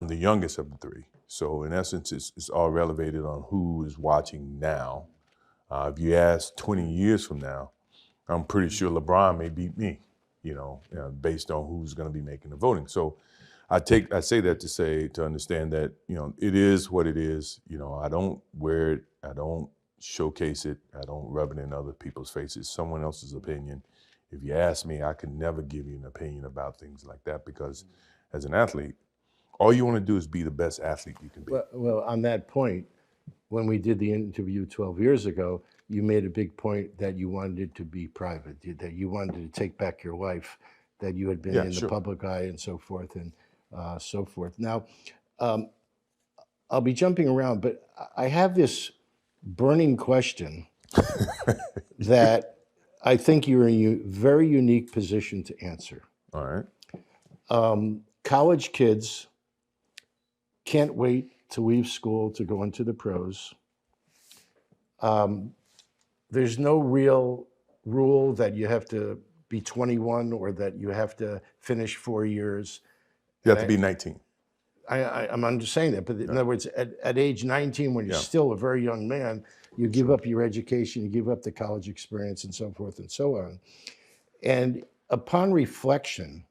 I'm the youngest of the three. So in essence, it's all relevated on who is watching now. If you ask 20 years from now, I'm pretty sure LeBron may beat me, based on who's going to be making the voting. So I say that to understand that, it is what it is. I don't wear it. I don't showcase it. I don't rub it in other people's faces. Someone else's opinion. If you ask me, I can never give you an opinion about things like that because as an athlete, all you want to do is be the best athlete you can be. Well, on that point, when we did the interview 12 years ago, you made a big point that you wanted it to be private, that you wanted to take back your life, that you had been Yeah, in the sure. public eye and so forth and so forth. Now, um, I'll be jumping around, but I have this burning question that I think you're in a very unique position to answer. All right. College kids can't wait to leave school to go into the pros. There's no real rule that you have to be 21 or that you have to finish 4 years. You have And to be 19. I'm just saying that, but in other words, at age 19, when you're Yeah. still a very young man, you give up your education, you give up the college experience, and so forth and so on. And upon reflection,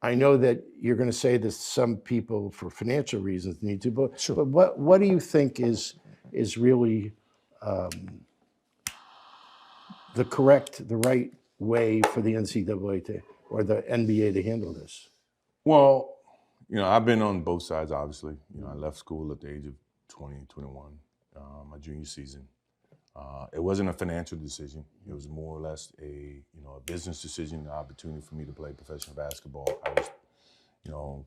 I know that you're going to say that some people, for financial reasons, need to, but, Sure. but what do you think is really the right way for the NCAA to, or the NBA to handle this? Well, I've been on both sides, obviously. I left school at the age of 20, 21, my junior season. It wasn't a financial decision. It was more or less a business decision, an opportunity for me to play professional basketball. I was,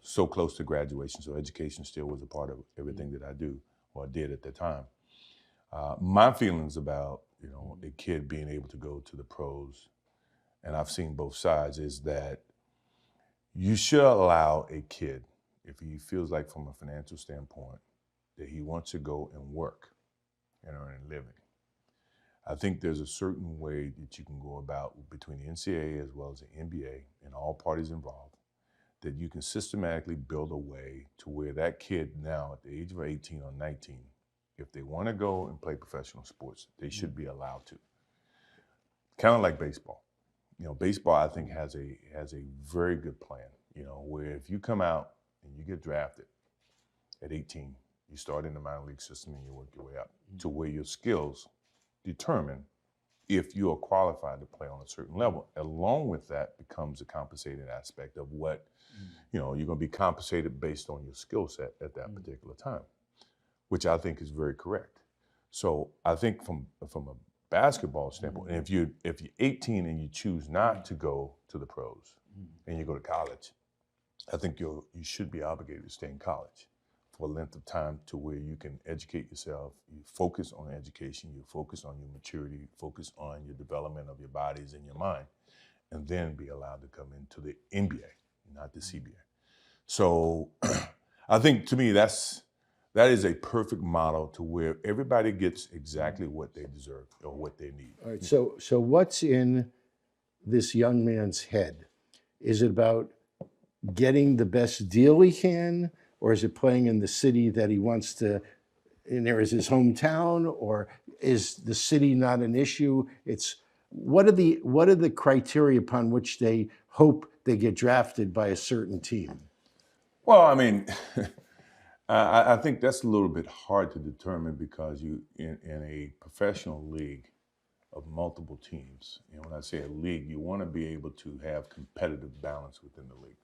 so close to graduation, so education still was a part of everything that I do or did at the time. My feelings about, a kid being able to go to the pros, and I've seen both sides, is that you should allow a kid, if he feels like from a financial standpoint, that he wants to go and work and earn a living. I think there's a certain way that you can go about between the NCAA as well as the NBA and all parties involved, that you can systematically build a way to where that kid now at the age of 18 or 19, if they want to go and play professional sports, they should be allowed to. Kind of like baseball. Baseball I think has a very good plan, where if you come out and you get drafted at 18, you start in the minor league system and you work your way up to where your skills determine if you are qualified to play on a certain level. Along with that becomes a compensated aspect of what, you're going to be compensated based on your skill set at that particular time, which I think is very correct. So I think from a basketball standpoint, and if you're 18 and you choose not to go to the pros and you go to college, I think you should be obligated to stay in college for a length of time to where you can educate yourself, you focus on education, you focus on your maturity, focus on your development of your bodies and your mind, and then be allowed to come into the NBA, not the CBA. So I think to me that is a perfect model to where everybody gets exactly what they deserve or what they need. All right. So what's in this young man's head? Is it about getting the best deal he can, or is it playing in the city that he wants to? And there is his hometown, or is the city not an issue? It's what are the criteria upon which they hope they get drafted by a certain team? Well, I mean, I think that's a little bit hard to determine because you in a professional league of multiple teams. When I say a league, you want to be able to have competitive balance within the league.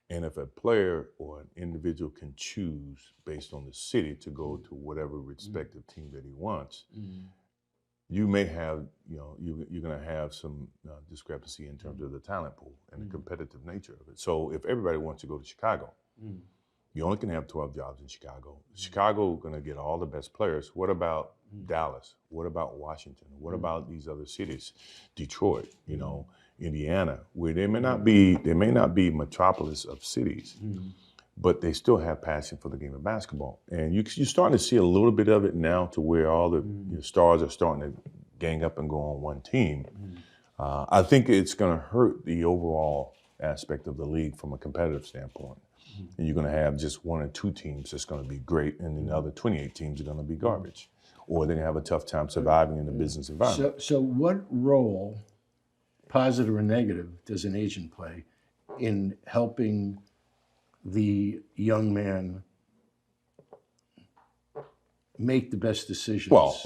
And if a player or an individual can choose based on the city to go to whatever respective team that he wants, you may have, you're going to have some discrepancy in terms of the talent pool and the competitive nature of it. So if everybody wants to go to Chicago, you only can have 12 jobs in Chicago. Chicago going to get all the best players. What about Dallas? What about Washington? What about these other cities? Detroit, Indiana, where they may not be metropolis of cities, but they still have passion for the game of basketball. And you're starting to see a little bit of it now to where all the stars are starting to gang up and go on one team. I think it's going to hurt the overall aspect of the league from a competitive standpoint. And you're going to have just 1 or 2 teams that's going to be great, and then the other 28 teams are going to be garbage, or they're going to have a tough time surviving in the business environment. So what role, positive or negative, does an agent play in helping the young man make the best decisions? Well,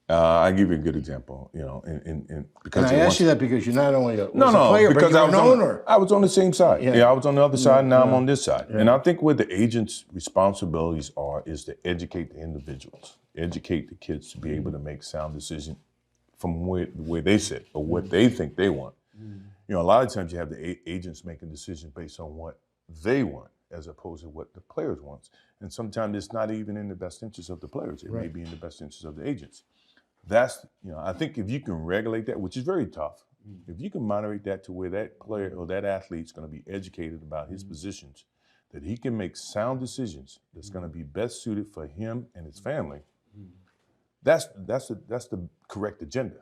I give you a good example. Because and I ask you that because you're not only a no, player, because but you're an owner. I was on the same side. Yeah. I was on the other side, and now I'm on this side. And I think what the agent's responsibilities is to educate the individuals, educate the kids to be able to make sound decisions from where they sit or what they think they want. A lot of times you have the agents making decisions based on what they want as opposed to what the players want. And sometimes it's not even in the best interest of the players. It may be in the best interest of the agents. That's, I think if you can regulate that, which is very tough, if you can moderate that to where that player or that athlete's going to be educated about his positions, that he can make sound decisions that's going to be best suited for him and his family, that's the correct agenda.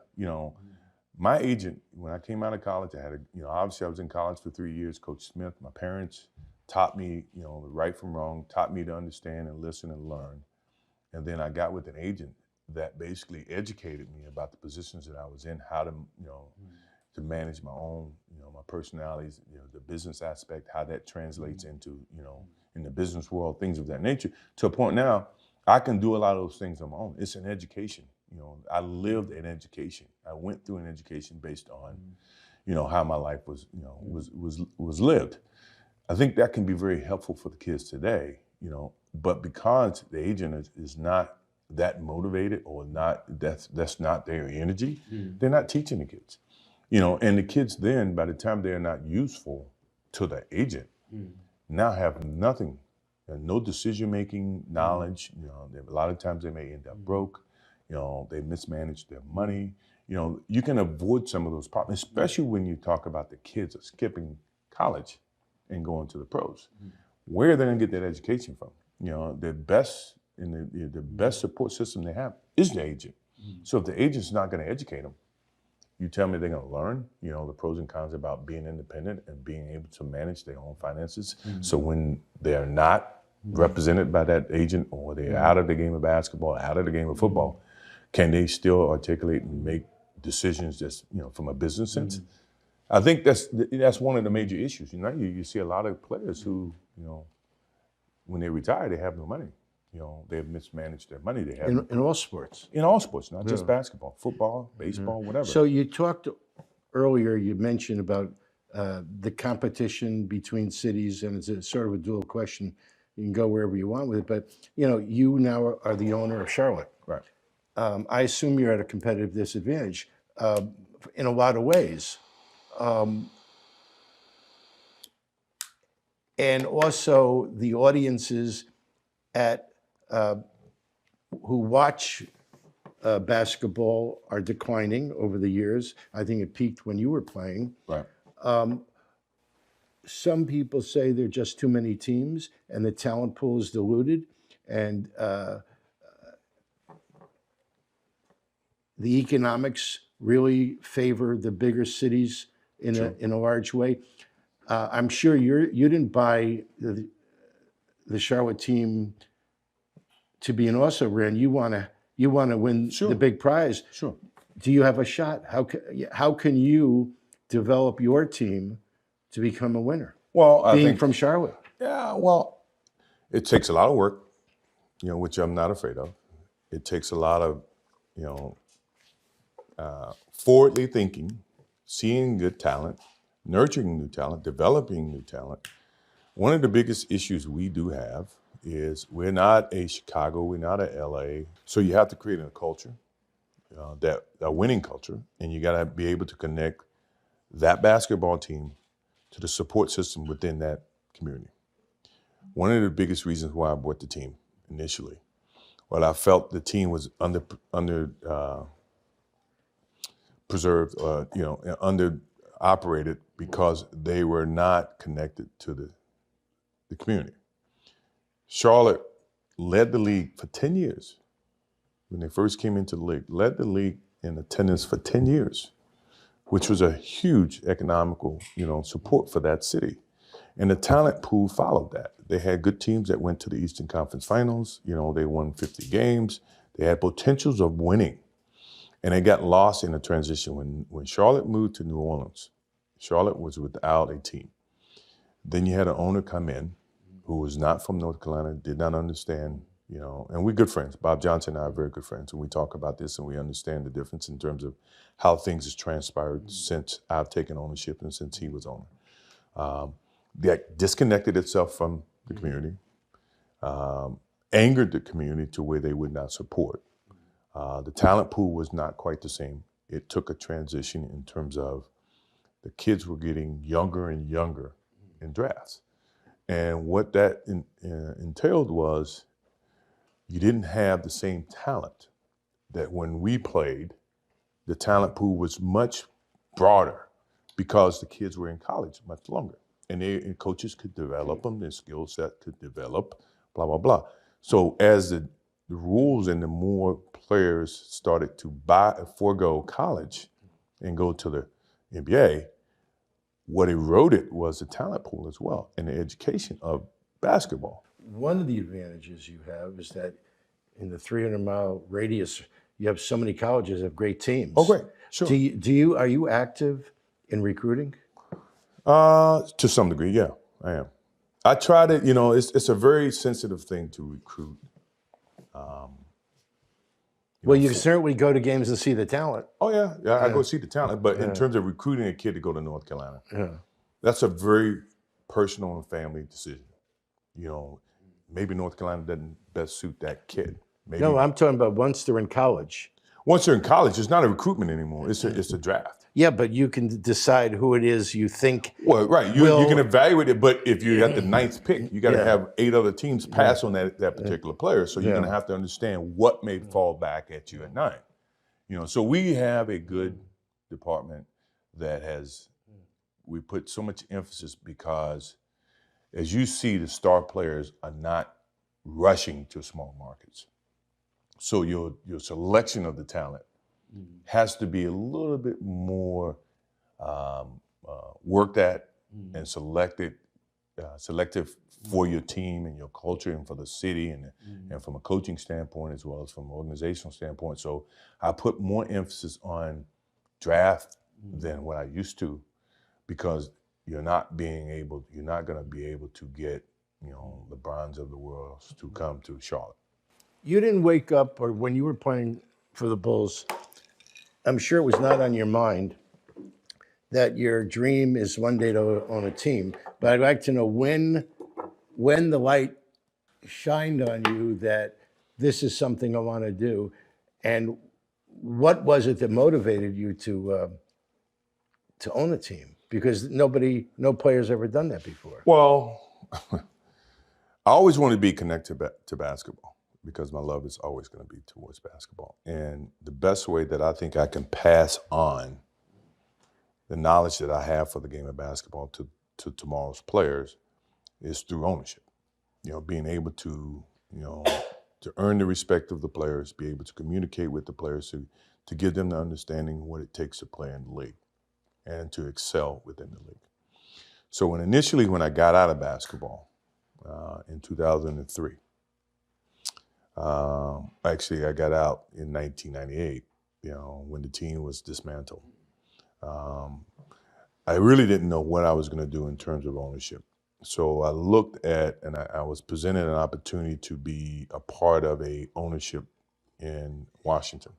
My agent, when I came out of college, I had obviously I was in college for 3 years, Coach Smith, my parents taught me, right from wrong, taught me to understand and listen and learn. And then I got with an agent that basically educated me about the positions that I was in, how to, to manage my own, my personalities, the business aspect, how that translates into, in the business world, things of that nature, to a point now, I can do a lot of those things on my own. It's an education. I lived an education. I went through an education based on, how my life was, was lived. I think that can be very helpful for the kids today, but because the agent is not that motivated or not, that's not their energy, they're not teaching the kids, and the kids then, by the time they're not useful to the agent, now have nothing, no decision-making knowledge. A lot of times they may end up broke, they mismanage their money. You can avoid some of those problems, especially when you talk about the kids are skipping college and going to the pros. Where are they going to get that education from? The best the best support system they have is the agent. So if the agent's not going to educate them, you tell me they're going to learn, the pros and cons about being independent and being able to manage their own finances. So when they're not represented by that agent, or they're out of the game of basketball, out of the game of football, can they still articulate and make decisions just, from a business sense? I think that's one of the major issues. You see a lot of players who, when they retire, they have no money. They've mismanaged their money. They have In all sports. In all sports, not just basketball, football, baseball, whatever. So you talked earlier, you mentioned about the competition between cities, and it's a sort of a dual question. You can go wherever you want with it, but you now are the owner of Charlotte. Right. I assume you're at a competitive disadvantage in a lot of ways. And also the audiences who watch basketball are declining over the years. I think it peaked when you were playing. Right. Some people say there are just too many teams and the talent pool is diluted, and the economics really favor the bigger cities in a large way. I'm sure you didn't buy the Charlotte team to be an also ran. You want to win the big prize. Sure. Do you have a shot? How can you develop your team to become a winner? Well, I being think from Charlotte. Yeah. Well, it takes a lot of work, which I'm not afraid of. It takes a lot of, forwardly thinking, seeing good talent, nurturing new talent, developing new talent. One of the biggest issues we do have is we're not a Chicago, we're not a LA. So you have to create a culture, a winning culture, and you got to be able to connect that basketball team to the support system within that community. One of the biggest reasons why I bought the team initially, I felt the team was under preserved, under operated because they were not connected to the community. Charlotte led the league for 10 years. When they first came into the league, led the league in attendance for 10 years, which was a huge economical, support for that city. And the talent pool followed that. They had good teams that went to the Eastern Conference Finals. You know, they won 50 games. They had potentials of winning. And they got lost in the transition. When Charlotte moved to New Orleans, Charlotte was without a team. Then you had an owner come in who was not from North Carolina, did not understand, you know, and we're good friends. Bob Johnson and I are very good friends, and we talk about this and we understand the difference in terms of how things has transpired since I've taken ownership and since he was owner. That disconnected itself from the community, angered the community to where they would not support. The talent pool was not quite the same. It took a transition in terms of the kids were getting younger and younger in drafts. And what that entailed was you didn't have the same talent that when we played, the talent pool was much broader because the kids were in college much longer. And coaches could develop them, their skill set could develop, blah, blah, blah. So as the rules and the more players started to forego college and go to the NBA, what eroded was the talent pool as well and the education of basketball. One of the advantages you have is that in the 300-mile radius, you have so many colleges that have great teams. Oh, great, sure. Are you active in recruiting? To some degree, yeah, I am. I try to, you know, it's a very sensitive thing to recruit. Well, you certainly go to games to see the talent. Oh yeah, I go see the talent. But in terms of recruiting a kid to go to North Carolina, that's a very personal and family decision. You know, maybe North Carolina doesn't best suit that kid. Maybe. No, I'm talking about once they're in college. Once they're in college, it's not a recruitment anymore. It's a draft. Yeah, but you can decide who it is you think. Well, right. You can evaluate it, but if you got the ninth pick, you got to have 8 other teams pass on that particular player. So you're going to have to understand what may fall back at you at 9. You know, so we have a good department that we put so much emphasis because, as you see, the star players are not rushing to small markets. So your selection of the talent has to be a little bit more worked at and selective for your team and your culture and for the city and from a coaching standpoint as well as from an organizational standpoint. So I put more emphasis on draft than what I used to because you're not going to be able to get, you know, LeBrons of the world to come to Charlotte. You didn't wake up, or when you were playing for the Bulls, I'm sure it was not on your mind that your dream is one day to own a team. But I'd like to know when the light shined on you that this is something I want to do, and what was it that motivated you to own a team? Because no player's ever done that before. Well, I always wanted to be connected to basketball, because my love is always going to be towards basketball. And the best way that I think I can pass on the knowledge that I have for the game of basketball to tomorrow's players is through ownership. You know, being able to, you know, to earn the respect of the players, be able to communicate with the players, to give them the understanding what it takes to play in the league and to excel within the league. So when I got out of basketball in 2003, actually, I got out in 1998, you know, when the team was dismantled. I really didn't know what I was going to do in terms of ownership. So I looked at, and I was presented an opportunity to be a part of a ownership in Washington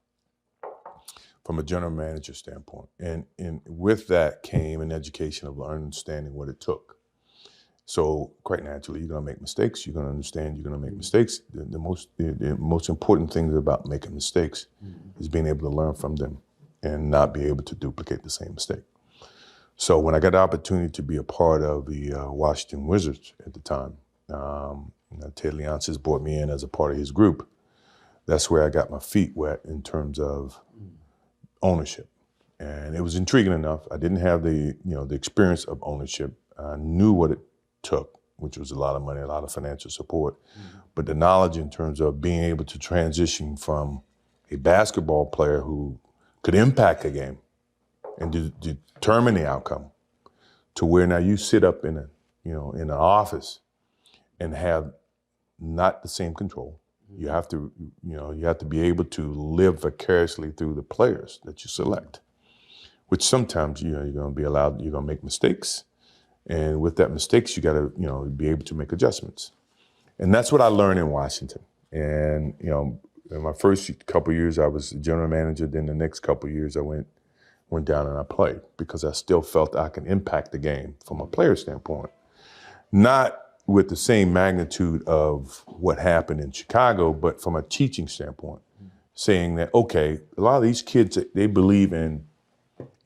from a general manager standpoint. And with that came an education of understanding what it took. So quite naturally, you're going to make mistakes. You're going to understand you're going to make mistakes. The most important thing about making mistakes is being able to learn from them and not be able to duplicate the same mistake. So when I got the opportunity to be a part of the Washington Wizards at the time, Ted Leonsis brought me in as a part of his group. That's where I got my feet wet in terms of ownership. And it was intriguing enough. I didn't have the experience of ownership. I knew what it took, which was a lot of money, a lot of financial support. But the knowledge in terms of being able to transition from a basketball player who could impact a game and determine the outcome to where now you sit up in in the office and have not the same control. You have to, you have to be able to live vicariously through the players that you select, which sometimes, you're going to be allowed, you're going to make mistakes. And with that mistakes, you got to, be able to make adjustments. And that's what I learned in Washington. And, in my first couple of years, I was the general manager. Then the next couple of years, I went down and I played because I still felt I can impact the game from a player standpoint. Not with the same magnitude of what happened in Chicago, but from a teaching standpoint, saying that, okay, a lot of these kids, they believe in